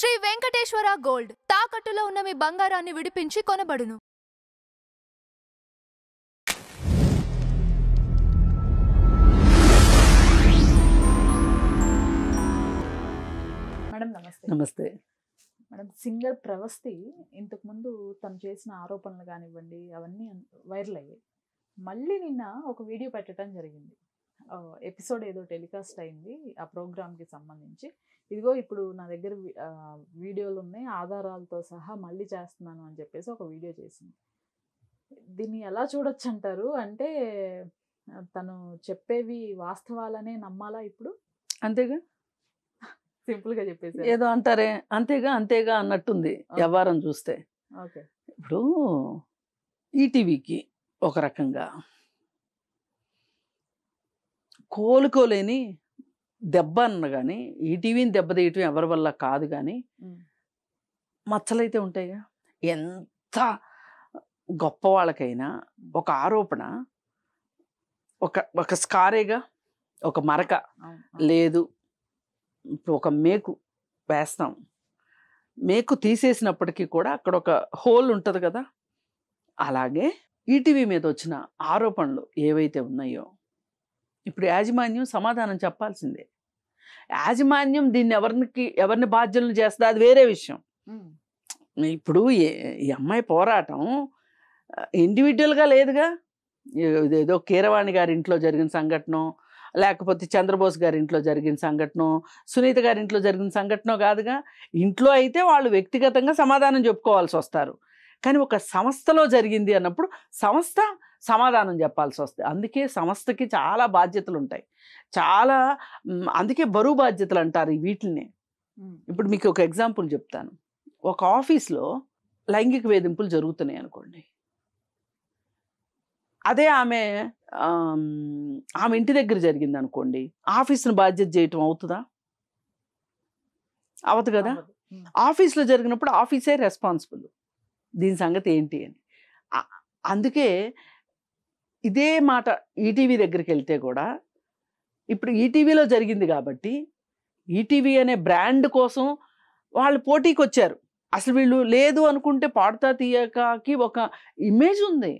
Shri Venkateswara gold తాకట్టులో ఉన్న మీ బంగారాన్ని విడిపించి కొనబడును. మేడం నమస్తే. నమస్తే మేడం, సింగర్ ప్రవస్తి ఇంతకు ముందు తను చేసిన ఆరోపణలు కానివ్వండి అవన్నీ వైరల్ అయ్యాయి. మళ్ళీ నిన్న ఒక వీడియో పెట్టడం జరిగింది. ఎపిసోడ్ ఏదో టెలికాస్ట్ అయింది ఆ ప్రోగ్రామ్కి సంబంధించి. ఇదిగో ఇప్పుడు నా దగ్గర వీడియోలు ఉన్నాయి, ఆధారాలతో సహా మళ్ళీ చేస్తున్నాను అని చెప్పేసి ఒక వీడియో చేసింది. దీన్ని ఎలా చూడొచ్చు అంటారు? అంటే తను చెప్పేవి వాస్తవాలనే నమ్మాలా ఇప్పుడు? అంతేగా, సింపుల్ గా చెప్పేసి ఏదో అంటారే అంతేగా అన్నట్టుంది వ్యవహారం చూస్తే. ఓకే, ఇప్పుడు ఈటీవీకి ఒక రకంగా కోలుకోలేని దెబ్బ అన్న కానీ, ఈటీవీని దెబ్బతీయటం ఎవరి వల్ల కాదు, కానీ మచ్చలైతే ఉంటాయిగా. ఎంత గొప్ప వాళ్ళకైనా ఒక ఆరోపణ ఒక స్కారేగా, ఒక మరక లేదు. ఇప్పుడు ఒక మేకు వేస్తాం, మేకు తీసేసినప్పటికీ కూడా అక్కడ ఒక హోల్ ఉంటుంది కదా. అలాగే ఈటీవీ మీద వచ్చిన ఆరోపణలు ఏవైతే ఉన్నాయో ఇప్పుడు యాజమాన్యం సమాధానం చెప్పాల్సిందే. యాజమాన్యం దీన్ని ఎవరిని బాధ్యులను చేస్తుందో అది వేరే విషయం. ఇప్పుడు ఈ అమ్మాయి పోరాటం ఇండివిజువల్గా లేదుగా. ఏదో కీరవాణి గారి ఇంట్లో జరిగిన సంఘటన, లేకపోతే చంద్రబోస్ గారి ఇంట్లో జరిగిన సంఘటన, సునీత గారి ఇంట్లో జరిగిన సంఘటన కాదుగా. ఇంట్లో అయితే వాళ్ళు వ్యక్తిగతంగా సమాధానం చెప్పుకోవాల్సి వస్తారు, కానీ ఒక సంస్థలో జరిగింది అన్నప్పుడు సంస్థ సమాధానం చెప్పాల్సి వస్తుంది. అందుకే సంస్థకి చాలా బాధ్యతలు ఉంటాయి, చాలా. అందుకే బరువు బాధ్యతలు అంటారు ఈ వీటిని. ఇప్పుడు మీకు ఒక ఎగ్జాంపుల్ చెప్తాను. ఒక ఆఫీస్లో లైంగిక వేధింపులు జరుగుతున్నాయి అనుకోండి. అదే ఆమె ఇంటి దగ్గర జరిగింది అనుకోండి, ఆఫీస్ను బాధ్యత చేయటం అవుతుందా? అవదు కదా. ఆఫీస్లో జరిగినప్పుడు ఆఫీసే రెస్పాన్సిబుల్, దీని సంగతి ఏంటి అని. అందుకే ఇదే మాట ఈటీవీ దగ్గరికి వెళ్తే కూడా, ఇప్పుడు ఈటీవీలో జరిగింది కాబట్టి ఈటీవీ అనే బ్రాండ్ కోసం వాళ్ళు పోటీకి వచ్చారు. అసలు వీళ్ళు లేదు అనుకుంటే పాడుతా తీయకకి ఒక ఇమేజ్ ఉంది,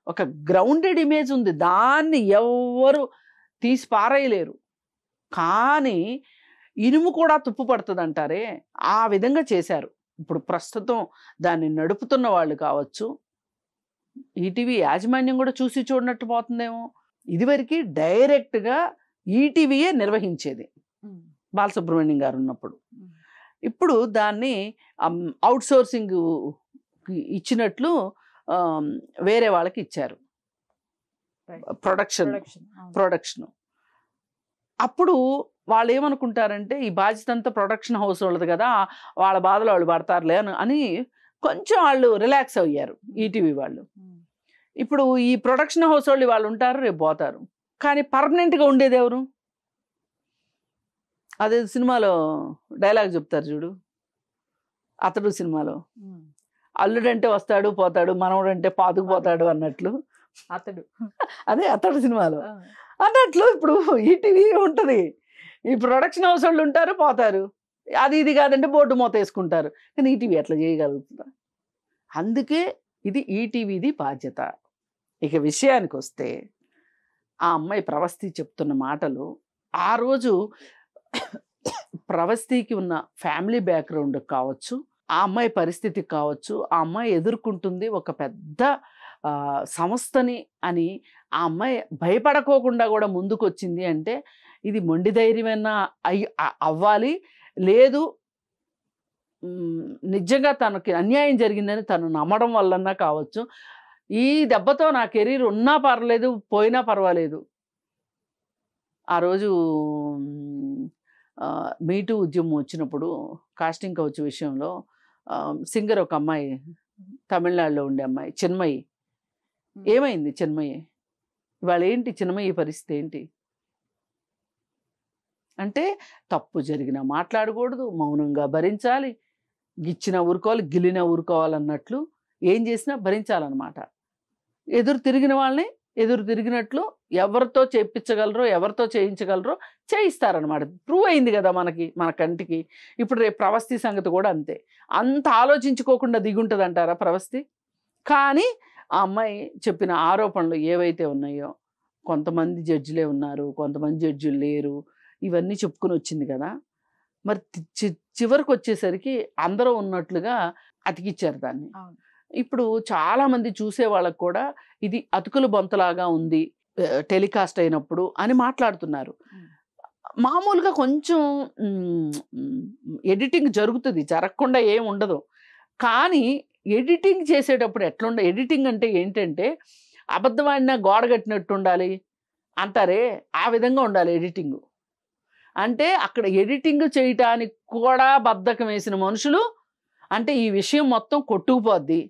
ఒక గ్రౌండెడ్ ఇమేజ్ ఉంది, దాన్ని ఎవ్వరు తీసి పారేయలేరు. కానీ ఇనుము కూడా తుప్పు పడుతుంది అంటారే, ఆ విధంగా చేశారు. ఇప్పుడు ప్రస్తుతం దాన్ని నడుపుతున్న వాళ్ళు కావచ్చు, ఈటీవీ యాజమాన్యం కూడా చూసి చూడనట్టు పోతుందేమో. ఇదివరకు డైరెక్ట్గా ఈటీవీయే నిర్వహించేది బాలసుబ్రహ్మణ్యం గారు ఉన్నప్పుడు. ఇప్పుడు దాన్ని అవుట్సోర్సింగ్ ఇచ్చినట్లు వేరే వాళ్ళకి ఇచ్చారు, ప్రొడక్షన్. అప్పుడు వాళ్ళు ఏమనుకుంటారంటే, ఈ బాధ్యత అంతా ప్రొడక్షన్ హౌస్ వాళ్ళది కదా, వాళ్ళ బాధలు వాళ్ళు పడతారులే అని కొంచెం వాళ్ళు రిలాక్స్ అయ్యారు ఈటీవీ వాళ్ళు. ఇప్పుడు ఈ ప్రొడక్షన్ హౌస్ వాళ్ళు ఉంటారు, రేపు పోతారు. కానీ పర్మనెంట్గా ఉండేది ఎవరు? అదే సినిమాలో డైలాగ్ చెప్తారు చూడు, అతడు సినిమాలో, అల్లుడంటే వస్తాడు పోతాడు, మనవడంటే పాతుకుపోతాడు అన్నట్లు. అతడు సినిమాలో అన్నట్లు ఇప్పుడు ఈటీవీ ఉంటుంది. ఈ ప్రొడక్షన్ హౌస్ వాళ్ళు ఉంటారు, పోతారు. అది ఇది కాదంటే బోర్డు మూత వేసుకుంటారు. కానీ ఈటీవీ అట్లా చేయగలుగుతుందా? అందుకే ఇది ఈటీవీది బాధ్యత. ఇక విషయానికి వస్తే, ఆ అమ్మాయి ప్రవస్తి చెప్తున్న మాటలు, ఆ రోజు ప్రవస్తికి ఉన్న ఫ్యామిలీ బ్యాక్గ్రౌండ్ కావచ్చు, ఆ అమ్మాయి పరిస్థితికి కావచ్చు, ఆ అమ్మాయి ఎదుర్కొంటుంది ఒక పెద్ద సంస్థని అని ఆ అమ్మాయి భయపడకోకుండా కూడా ముందుకు వచ్చింది అంటే, ఇది మొండి ధైర్యమైనా అవ్వాలి. లేదు, నిజంగా తనకి అన్యాయం జరిగిందని తను నమ్మడం వల్లన్నా కావచ్చు. ఈ దెబ్బతో నా కెరీర్ ఉన్నా పర్వాలేదు, పోయినా పర్వాలేదు. ఆ రోజు మీటూ ఉద్యమం వచ్చినప్పుడు కాస్టింగ్ కౌచ్ విషయంలో సింగర్ ఒక అమ్మాయి, తమిళనాడులో ఉండే అమ్మాయి చిన్మయి, ఏమైంది చిన్మయి? ఇవాళ ఏంటి చిన్మయి పరిస్థితి ఏంటి అంటే, తప్పు జరిగినా మాట్లాడకూడదు, మౌనంగా భరించాలి, గిచ్చినా ఊరుకోవాలి, గిల్లినా ఊరుకోవాలన్నట్లు ఏం చేసినా భరించాలన్నమాట. ఎదురు తిరిగిన వాళ్ళని ఎదురు తిరిగినట్లు ఎవరితో చేయించగలరో ఎవరితో చేయించగలరో చేయిస్తారనమాట. ప్రూవ్ అయింది కదా మన కంటికి. ఇప్పుడు రేపు ప్రవస్తి సంగతి కూడా అంతే. అంత ఆలోచించుకోకుండా దిగుంటుంది అంటారా ప్రవస్తి? కానీ ఆ అమ్మాయి చెప్పిన ఆరోపణలు ఏవైతే ఉన్నాయో, కొంతమంది జడ్జిలే ఉన్నారు, కొంతమంది జడ్జిలు లేరు, ఇవన్నీ చెప్పుకుని వచ్చింది కదా. మరి చివరికి వచ్చేసరికి అందరూ ఉన్నట్లుగా అతికిచ్చారు దాన్ని. ఇప్పుడు చాలా మంది చూసే వాళ్ళకు కూడా ఇది అతుకుల బొంతలాగా ఉంది టెలికాస్ట్ అయినప్పుడు అని మాట్లాడుతున్నారు. మామూలుగా కొంచెం ఎడిటింగ్ జరుగుతుంది, జరగకుండా ఏం ఉండదు. కానీ ఎడిటింగ్ చేసేటప్పుడు ఎట్లుండ, ఎడిటింగ్ అంటే ఏంటంటే అబద్ధమాడినా గోడ కట్టినట్టు ఉండాలి అంటారే, ఆ విధంగా ఉండాలి ఎడిటింగ్. అంటే అక్కడ ఎడిటింగ్ చేయటానికి కూడా బద్ధకం వేసిన మనుషులు, అంటే ఈ విషయం మొత్తం కొట్టుకుపోద్ది,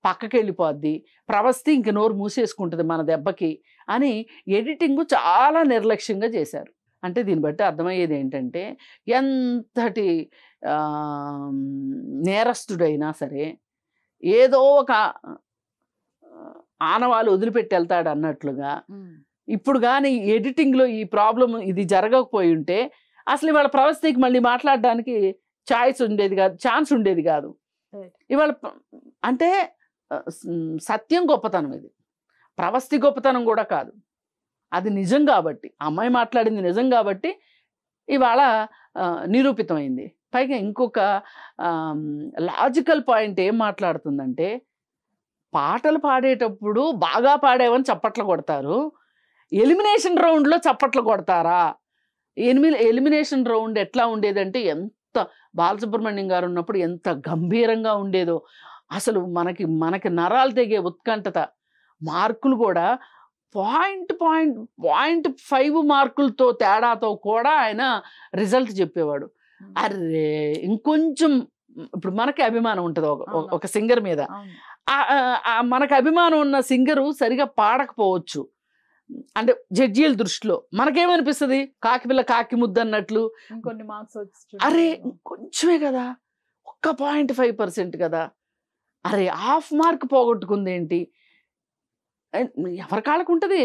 పక్కకి వెళ్ళిపోద్ది, ప్రవస్తి ఇంక నోరు మూసేసుకుంటుంది మన దెబ్బకి అని ఎడిటింగ్ చాలా నిర్లక్ష్యంగా చేశారు. అంటే దీన్ని బట్టి అర్థమయ్యేది ఏంటంటే, ఎంతటి నేరస్తుడైనా సరే ఏదో ఒక ఆనవాళ్ళు వదిలిపెట్టి వెళ్తాడు అన్నట్లుగా, ఇప్పుడు కానీ ఎడిటింగ్లో ఈ ప్రాబ్లం ఇది జరగకపోయి ఉంటే అసలు ఇవాళ ప్రవస్తికి మళ్ళీ మాట్లాడడానికి ఛాన్స్ ఉండేది కాదు. ఇవాళ అంటే సత్యం గొప్పతనం, ఇది ప్రవస్తి గొప్పతనం కూడా కాదు, అది నిజం కాబట్టి, అమ్మాయి మాట్లాడింది నిజం కాబట్టి ఇవాళ నిరూపితమైంది. పైగా ఇంకొక లాజికల్ పాయింట్ ఏం మాట్లాడుతుందంటే, పాటలు పాడేటప్పుడు బాగా పాడేవని చప్పట్లు కొడతారు, ఎలిమినేషన్ రౌండ్లో చప్పట్లు కొడతారా? ఎలిమినేషన్ రౌండ్ ఎట్లా ఉండేదంటే, ఎంత బాలసుబ్రహ్మణ్యం గారు ఉన్నప్పుడు ఎంత గంభీరంగా ఉండేదో, అసలు మనకి నరాలు తెగే ఉత్కంఠత. మార్కులు కూడా 0.5 మార్కులతో తేడాతో కూడా ఆయన రిజల్ట్ చెప్పేవాడు. అరే ఇంకొంచెం, ఇప్పుడు మనకి అభిమానం ఉంటుంది ఒక సింగర్ మీద, మనకు అభిమానం ఉన్న సింగరు సరిగా పాడకపోవచ్చు, అంటే జడ్జీల దృష్టిలో మనకేమనిపిస్తుంది, కాకిపిల్ల కాకి ముద్ద అన్నట్లు. అరే కొంచెమే కదా, 1.5% కదా, అరే హాఫ్ మార్క్ పోగొట్టుకుంది ఏంటి? ఎవరి కాళ్ళకు ఉంటుంది,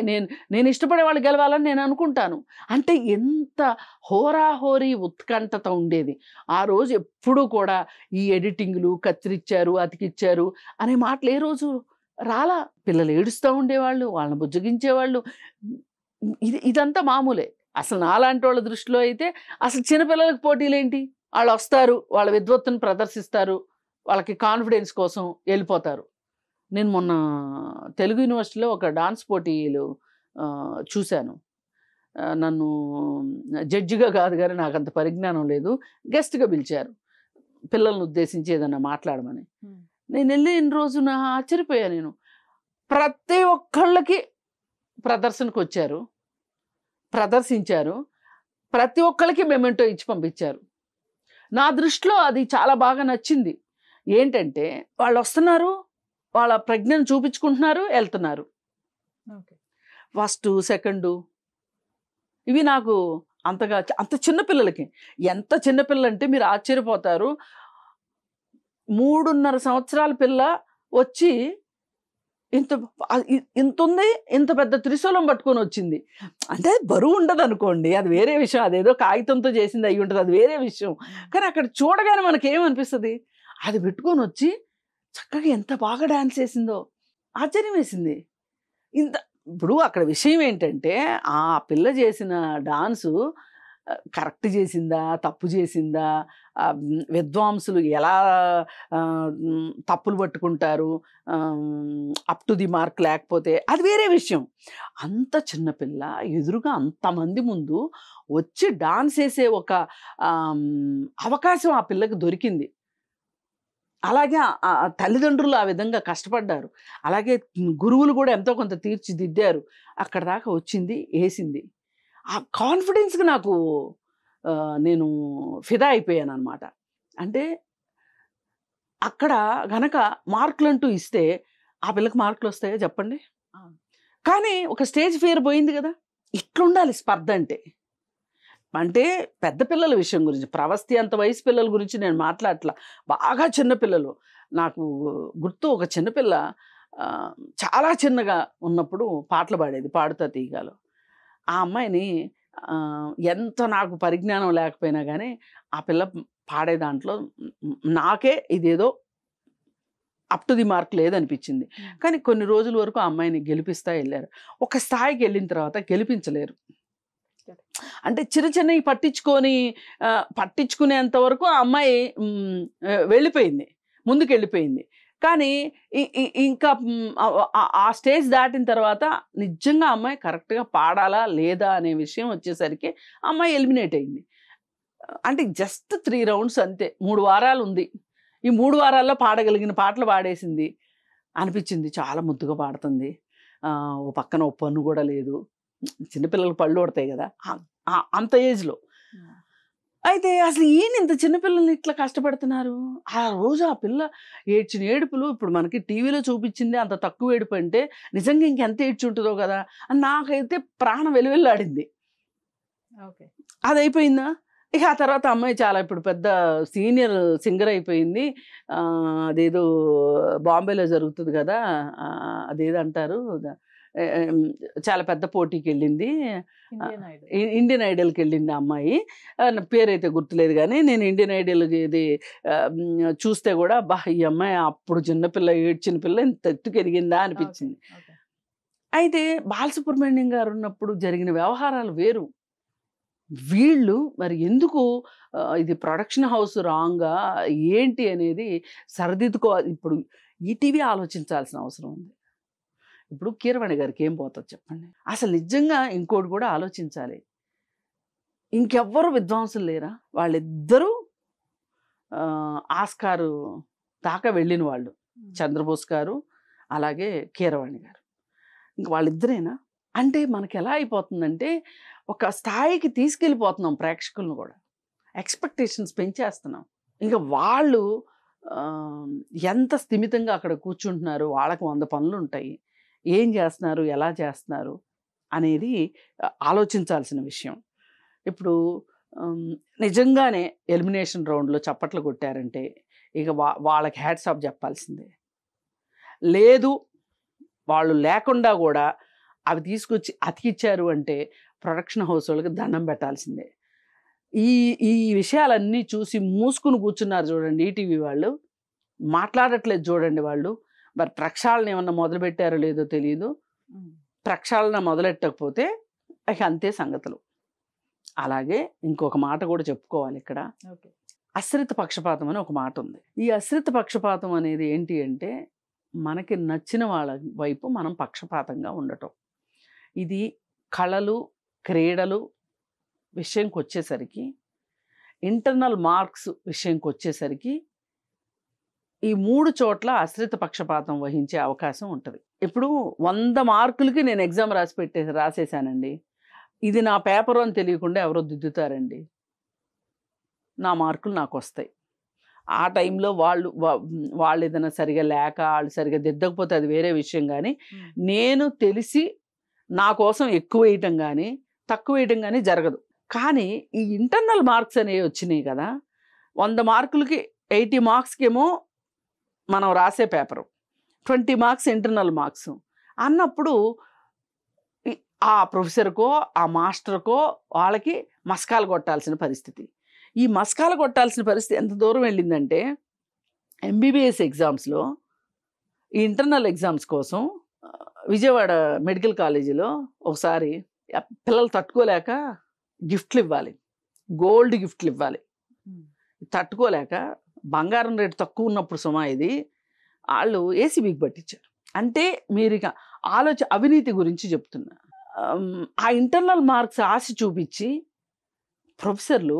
నేను ఇష్టపడే వాళ్ళు గెలవాలని నేను అనుకుంటాను. అంటే ఎంత హోరాహోరీ ఉత్కంఠత ఉండేది ఆ రోజు. ఎప్పుడూ కూడా ఈ ఎడిటింగ్లు కత్తిరిచ్చారు, అతికిచ్చారు అనే మాటలు ఏ రోజు రాలా. పిల్లలు ఏడుస్తూ ఉండేవాళ్ళు, వాళ్ళని బుజ్జగించేవాళ్ళు, ఇదంతా మామూలే. అసలు నాలాంటి వాళ్ళ దృష్టిలో అయితే అసలు చిన్నపిల్లలకు పోటీలు ఏంటి? వాళ్ళు వస్తారు, వాళ్ళ విద్వత్తును ప్రదర్శిస్తారు, వాళ్ళకి కాన్ఫిడెన్స్ కోసం వెళ్ళిపోతారు. నేను మొన్న తెలుగు యూనివర్సిటీలో ఒక డాన్స్ పోటీలు చూశాను. నన్ను జడ్జిగా కాదు కానీ నాకు అంత పరిజ్ఞానం లేదు, గెస్ట్గా పిలిచారు పిల్లల్ని ఉద్దేశించి ఏదన్నా మాట్లాడమని. నేను వెళ్ళిన రోజు ఆశ్చర్యపోయాను. నేను ప్రతి ఒక్కళ్ళకి ప్రదర్శనకు వచ్చారు, ప్రదర్శించారు, ప్రతి ఒక్కళ్ళకి మెమెంటో ఇచ్చి పంపించారు. నా దృష్టిలో అది చాలా బాగా నచ్చింది. ఏంటంటే వాళ్ళు వస్తున్నారు, వాళ్ళ ప్రజ్ఞను చూపించుకుంటున్నారు, వెళ్తున్నారు. ఫస్ట్ సెకండు ఇవి నాకు అంతగా, అంత చిన్నపిల్లలకి, ఎంత చిన్నపిల్లలు అంటే మీరు ఆశ్చర్యపోతారు. 3.5 సంవత్సరాల పిల్ల వచ్చి ఇంత ఉంది, ఇంత పెద్ద త్రిశూలం పట్టుకొని వచ్చింది. అంటే బరువు ఉండదు అనుకోండి, అది వేరే విషయం, అదేదో కాగితంతో చేసింది అయి ఉంటుంది, అది వేరే విషయం. కానీ అక్కడ చూడగానే మనకేమనిపిస్తుంది, అది పెట్టుకొని వచ్చి చక్కగా ఎంత బాగా డాన్స్ చేసిందో ఆశ్చర్యం వేసింది. ఇప్పుడు అక్కడ విషయం ఏంటంటే, ఆ పిల్ల చేసిన డాన్సు కరెక్ట్ చేసిందా, తప్పు చేసిందా, విద్వాంసులు ఎలా తప్పులు పట్టుకుంటారు, అప్ టు ది మార్క్ లేకపోతే అది వేరే విషయం. అంత చిన్నపిల్ల ఎదురుగా అంతమంది ముందు వచ్చి డాన్స్ వేసే ఒక అవకాశం ఆ పిల్లకి దొరికింది. అలాగే తల్లిదండ్రులు ఆ విధంగా కష్టపడ్డారు, అలాగే గురువులు కూడా ఎంతో కొంత తీర్చిదిద్దారు, అక్కడ దాకా వచ్చింది, వేసింది. ఆ కాన్ఫిడెన్స్కి నేను ఫిదా అయిపోయాను అనమాట. అంటే అక్కడ గనక మార్కులు అంటూ ఇస్తే ఆ పిల్లకి మార్కులు వస్తాయో చెప్పండి? కానీ ఒక స్టేజ్ ఫియర్ పోయింది కదా. ఇట్లుండాలి స్పర్ధ అంటే. అంటే పెద్ద పిల్లల విషయం గురించి, ప్రవస్తి అంత వయసు పిల్లల గురించి నేను మాట్లాడట్లా, బాగా చిన్నపిల్లలు. నాకు గుర్తు, ఒక చిన్నపిల్ల చాలా చిన్నగా ఉన్నప్పుడు పాటలు పాడేది పాడుతా తీగాలో. ఆ అమ్మాయిని ఎంత నాకు పరిజ్ఞానం లేకపోయినా కానీ ఆ పిల్ల పాడే దాంట్లో నాకే ఇదేదో అప్ టు ది మార్క్ లేదనిపించింది. కానీ కొన్ని రోజుల వరకు ఆ అమ్మాయిని గెలిపిస్తా వెళ్ళారు. ఒక స్థాయికి వెళ్ళిన తర్వాత గెలిపించలేరు. అంటే చిన్న చిన్నవి పట్టించుకునేంత వరకు ఆ అమ్మాయి వెళ్ళిపోయింది, ముందుకు వెళ్ళిపోయింది. కానీ ఇంకా ఆ స్టేజ్ దాటిన తర్వాత నిజంగా అమ్మాయి కరెక్ట్గా పాడాలా లేదా అనే విషయం వచ్చేసరికి అమ్మాయి ఎలిమినేట్ అయింది. అంటే జస్ట్ 3 రౌండ్స్ అంతే, 3 వారాలు ఉంది. ఈ 3 వారాల్లో పాడగలిగిన పాటలు పాడేసింది. అనిపించింది చాలా ముద్దుగా పాడుతుంది, ఓ పక్కన ఓ పన్ను కూడా లేదు, చిన్నపిల్లలకు పళ్ళు పడతాయి కదా అంత ఏజ్లో. అయితే అసలు ఈయన ఇంత చిన్నపిల్లల్ని ఇట్లా కష్టపడుతున్నారు. ఆ రోజు ఆ పిల్ల ఏడ్చిన ఏడుపులు ఇప్పుడు మనకి టీవీలో చూపించింది అంత తక్కువ ఏడుపు అంటే నిజంగా ఇంకెంత ఏడ్చి ఉంటుందో కదా అని నాకైతే ప్రాణం వెలువెల్లాడింది. అది అయిపోయిందా, ఇక ఆ తర్వాత అమ్మాయి చాలా ఇప్పుడు పెద్ద సీనియర్ సింగర్ అయిపోయింది. అదేదో బాంబేలో జరుగుతుంది కదా, అదేదో అంటారు, చాలా పెద్ద పోటీకి వెళ్ళింది, ఇండియన్ ఐడల్కి వెళ్ళింది ఆ అమ్మాయి. పేరైతే గుర్తులేదు కానీ నేను ఇండియన్ ఐడల్కి ఇది చూస్తే కూడా ఈ అమ్మాయి అప్పుడు చిన్నపిల్ల ఏడ్చిన పిల్ల ఇంత ఎత్తుకు ఎదిగిందా అనిపించింది. అయితే బాలసుబ్రహ్మణ్యం గారు ఉన్నప్పుడు జరిగిన వ్యవహారాలు వేరు. వీళ్ళు మరి ఎందుకు ఇది ప్రొడక్షన్ హౌస్ రాంగా ఏంటి అనేది సరిదిద్దుకోవాలి. ఇప్పుడు ఈటీవీ ఆలోచించాల్సిన అవసరం ఉంది. ఇప్పుడు కీరవాణి గారికి ఏం పోతుంది చెప్పండి. అసలు నిజంగా ఇంకోటి కూడా ఆలోచించాలి, ఇంకెవ్వరు విద్వాంసులు లేరా? వాళ్ళిద్దరూ ఆస్కారు దాకా వెళ్ళిన వాళ్ళు, చంద్రబోస్ గారు అలాగే కీరవాణి గారు. ఇంక వాళ్ళిద్దరేనా? అంటే మనకి ఎలా అయిపోతుందంటే ఒక స్థాయికి తీసుకెళ్ళిపోతున్నాం ప్రేక్షకులను కూడా, ఎక్స్పెక్టేషన్స్ పెంచేస్తున్నాం. ఇంకా వాళ్ళు ఎంత స్థిమితంగా అక్కడ కూర్చుంటున్నారు, వాళ్ళకి 100 పనులు ఉంటాయి, ఏం చేస్తున్నారు ఎలా చేస్తున్నారు అనేది ఆలోచించాల్సిన విషయం. ఇప్పుడు నిజంగానే ఎలిమినేషన్ రౌండ్లో చప్పట్లు కొట్టారంటే ఇక వాళ్ళకి హ్యాట్స్ ఆఫ్ చెప్పాల్సిందే. లేదు వాళ్ళు లేకుండా కూడా అవి తీసుకొచ్చి అతికిచ్చారు అంటే ప్రొడక్షన్ హౌస్ వాళ్ళకి దండం పెట్టాల్సిందే. ఈ విషయాలన్నీ చూసి మూసుకుని కూర్చున్నారు చూడండి ఈటీవీ వాళ్ళు, మాట్లాడట్లేదు చూడండి వాళ్ళు. మరి ప్రక్షాళన ఏమన్నా మొదలుపెట్టారో లేదో తెలియదు. ప్రక్షాళన మొదలెట్టకపోతే ఇక అంతే సంగతులు. అలాగే ఇంకొక మాట కూడా చెప్పుకోవాలి ఇక్కడ, అశ్రిత పక్షపాతం అని ఒక మాట ఉంది. ఈ అశ్రిత పక్షపాతం అనేది ఏంటి అంటే మనకి నచ్చిన వాళ్ళ వైపు మనం పక్షపాతంగా ఉండటం. ఇది కళలు క్రీడలు విషయంకి వచ్చేసరికి, ఇంటర్నల్ మార్క్స్ విషయంకి వచ్చేసరికి ఈ 3 చోట్ల అశ్రిత పక్షపాతం వహించే అవకాశం ఉంటుంది. ఇప్పుడు 100 మార్కులకి నేను ఎగ్జామ్ రాసేసానండి, ఇది నా పేపరు అని తెలియకుండా ఎవరో దిద్దుతారండి, నా మార్కులు నాకు వస్తాయి. ఆ టైంలో వాళ్ళు ఏదైనా సరిగా లేక వాళ్ళు సరిగా దిద్దకపోతే అది వేరే విషయం. కానీ నేను తెలిసి నా కోసం ఎక్కువ వేయటం కానీ తక్కువ వేయటం కానీ జరగదు. కానీ ఈ ఇంటర్నల్ మార్క్స్ అనేవి వచ్చినాయి కదా, 100 మార్కులకి 80 మార్క్స్కి ఏమో మనం రాసే పేపరు, 20 మార్క్స్ ఇంటర్నల్ మార్క్స్ అన్నప్పుడు ఆ ప్రొఫెసర్కో ఆ మాస్టర్కో వాళ్ళకి మస్కాలు కొట్టాల్సిన పరిస్థితి. ఈ మస్కాలు కొట్టాల్సిన పరిస్థితి ఎంత దూరం వెళ్ళిందంటే ఎంబీబీఎస్ ఎగ్జామ్స్లో ఈ ఇంటర్నల్ ఎగ్జామ్స్ కోసం విజయవాడ మెడికల్ కాలేజీలో ఒకసారి పిల్లలు తట్టుకోలేక గిఫ్ట్లు ఇవ్వాలి, గోల్డ్ గిఫ్ట్లు ఇవ్వాలి. తట్టుకోలేక బంగారం రేటు తక్కువ ఉన్నప్పుడు సుమా ఇది వాళ్ళు ఏసీబీకి పట్టించారు. అంటే మీరు ఇక అవినీతి గురించి చెప్తున్నా. ఆ ఇంటర్నల్ మార్క్స్ ఆశ చూపించి ప్రొఫెసర్లు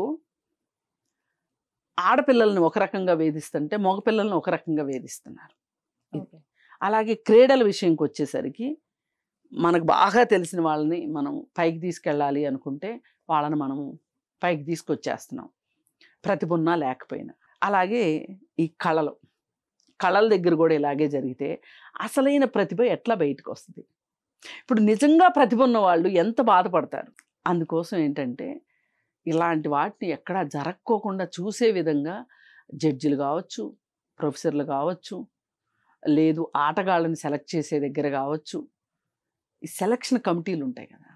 ఆడపిల్లల్ని ఒక రకంగా వేధిస్తుంటే మగపిల్లల్ని ఒక రకంగా వేధిస్తున్నారు. అలాగే క్రీడల విషయంకి వచ్చేసరికి మనకు బాగా తెలిసిన వాళ్ళని మనం పైకి తీసుకెళ్ళాలి అనుకుంటే వాళ్ళని మనం పైకి తీసుకొచ్చేస్తున్నాం, ప్రతిభ ఉన్నా లేకపోయినా. అలాగే ఈ కళల దగ్గర కూడా ఇలాగే జరిగితే అసలైన ప్రతిభ ఎట్లా బయటకు వస్తుంది? ఇప్పుడు నిజంగా ప్రతిభ ఉన్న వాళ్ళు ఎంత బాధపడతారు. అందుకోసం ఏంటంటే ఇలాంటి వాటిని ఎక్కడా జరక్కోకుండా చూసే విధంగా జడ్జిలు కావచ్చు, ప్రొఫెసర్లు కావచ్చు, లేదు ఆటగాళ్ళని సెలెక్ట్ చేసే దగ్గర కావచ్చు, ఈ సెలక్షన్ కమిటీలు ఉంటాయి కదా,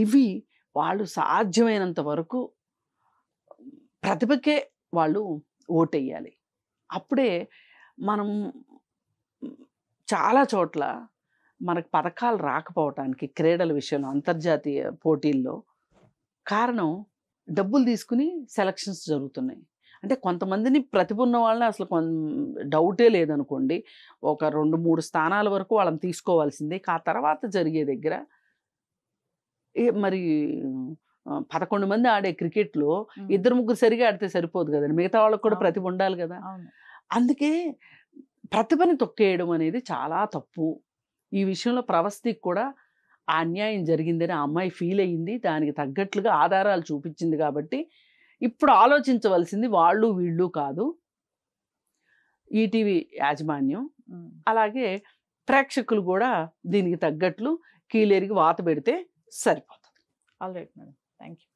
ఇవి వాళ్ళు సాధ్యమైనంత వరకు ప్రతిభకే వాళ్ళు ఓటెయ్యాలి. అప్పుడే మనం చాలా చోట్ల మనకు పథకాలు రాకపోవటానికి క్రీడల విషయంలో అంతర్జాతీయ పోటీల్లో కారణం డబ్బులు తీసుకుని సెలక్షన్స్ జరుగుతున్నాయి. అంటే కొంతమందిని ప్రతిభ ఉన్న వాళ్ళని అసలు డౌటే లేదనుకోండి, ఒక 2-3 స్థానాల వరకు వాళ్ళని తీసుకోవాల్సిందే. ఆ తర్వాత జరిగే దగ్గర మరి 11 మంది ఆడే క్రికెట్లో 2-3 సరిగా ఆడితే సరిపోదు కదండి, మిగతా వాళ్ళకి కూడా ప్రతిభ ఉండాలి కదా. అందుకే ప్రతిభని తొక్కేయడం అనేది చాలా తప్పు. ఈ విషయంలో ప్రవస్థికి కూడా ఆ అన్యాయం జరిగిందని ఆ అమ్మాయి ఫీల్ అయ్యింది, దానికి తగ్గట్లుగా ఆధారాలు చూపించింది. కాబట్టి ఇప్పుడు ఆలోచించవలసింది వాళ్ళు వీళ్ళు కాదు, ఈటీవీ యాజమాన్యం, అలాగే ప్రేక్షకులు కూడా దీనికి తగ్గట్లు కీలేరికి వాత పెడితే సరిపోతుంది. All right madam, thank you.